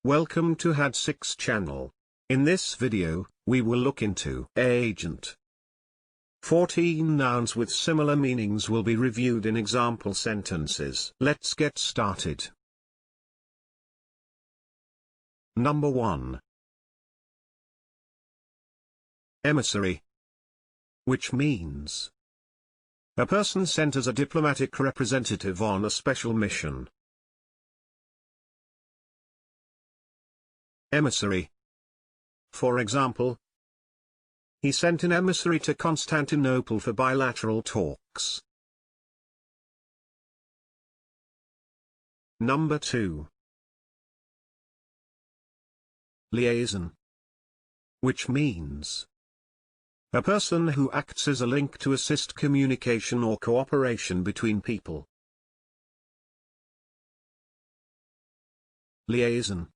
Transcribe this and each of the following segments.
Welcome to had6 channel. In this video, we will look into agent. 14 nouns with similar meanings will be reviewed in example sentences. Let's get started. Number 1. Emissary, which means a person sent as a diplomatic representative on a special mission. Emissary. For example, he sent an emissary to Constantinople for bilateral talks. Number 2. Liaison, which means a person who acts as a link to assist communication or cooperation between people. Liaison.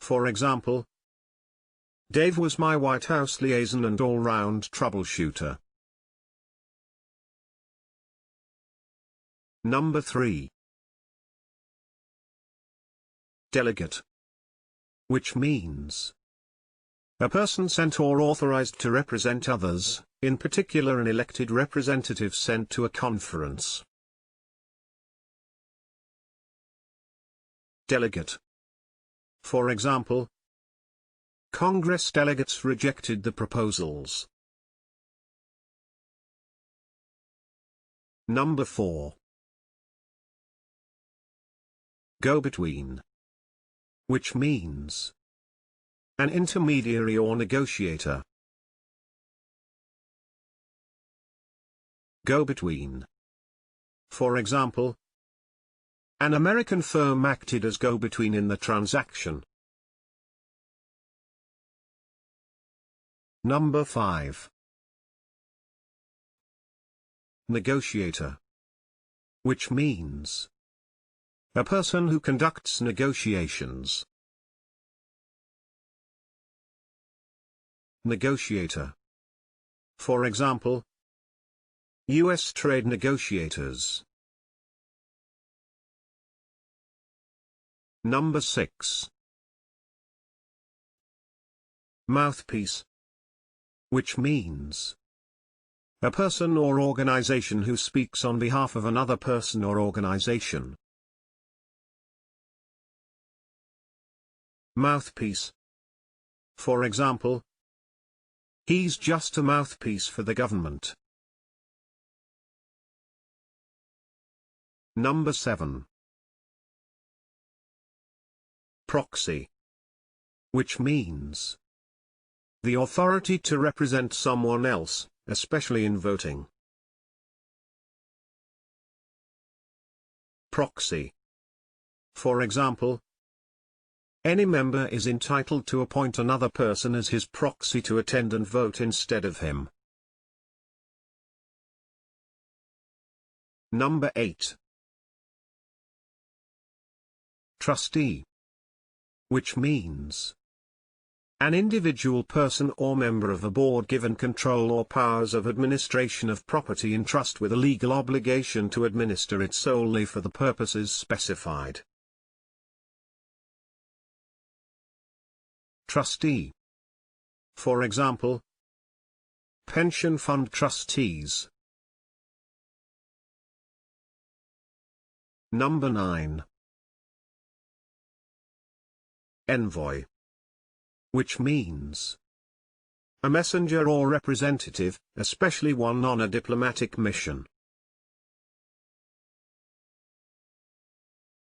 For example, Dave was my White House liaison and all-round troubleshooter. Number 3. Delegate, which means a person sent or authorized to represent others, in particular an elected representative sent to a conference. Delegate. For example, Congress delegates rejected the proposals. Number 4. Go-between, which means an intermediary or negotiator. Go-between. For example, an American firm acted as go-between in the transaction. Number 5. Negotiator, which means a person who conducts negotiations. Negotiator. For example, U.S. trade negotiators. Number 6. Mouthpiece, which means a person or organization who speaks on behalf of another person or organization. Mouthpiece. For example, he's just a mouthpiece for the government. Number 7. Proxy, which means the authority to represent someone else, especially in voting. Proxy. For example, any member is entitled to appoint another person as his proxy to attend and vote instead of him. Number 8. Trustee, which means an individual person or member of a board given control or powers of administration of property in trust with a legal obligation to administer it solely for the purposes specified. Trustee. For example, pension fund trustees. Number 9. Envoy, which means a messenger or representative, especially one on a diplomatic mission.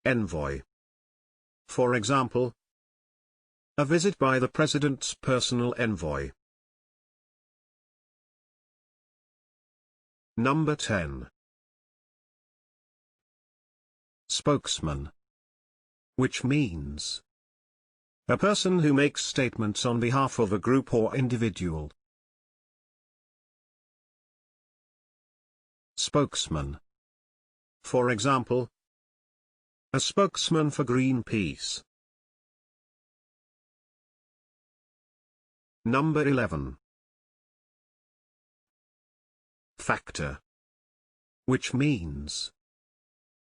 Envoy. For example, a visit by the President's personal envoy. Number 10. Spokesman, which means a person who makes statements on behalf of a group or individual. Spokesman. For example, a spokesman for Greenpeace. Number 11. Factor, which means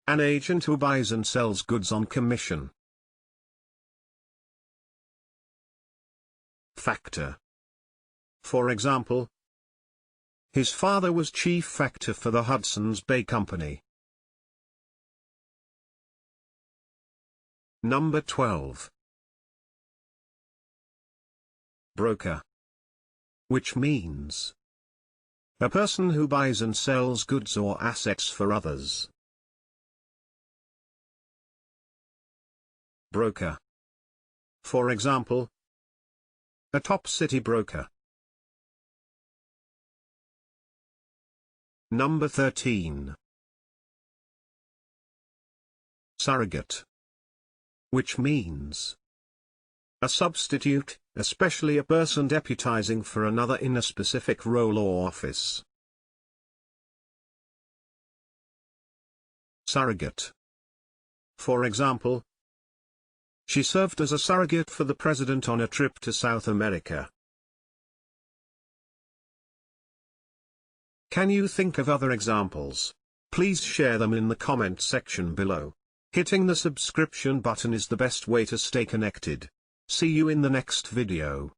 an agent who buys and sells goods on commission. factor. For example, his father was chief factor for the Hudson's Bay Company. Number 12. Broker. Which means a person who buys and sells goods or assets for others. Broker. For example, a top city broker. Number 13. Surrogate. Which means a substitute, especially a person deputizing for another in a specific role or office. Surrogate. For example, she served as a surrogate for the president on a trip to South America. Can you think of other examples? Please share them in the comment section below. Hitting the subscription button is the best way to stay connected. See you in the next video.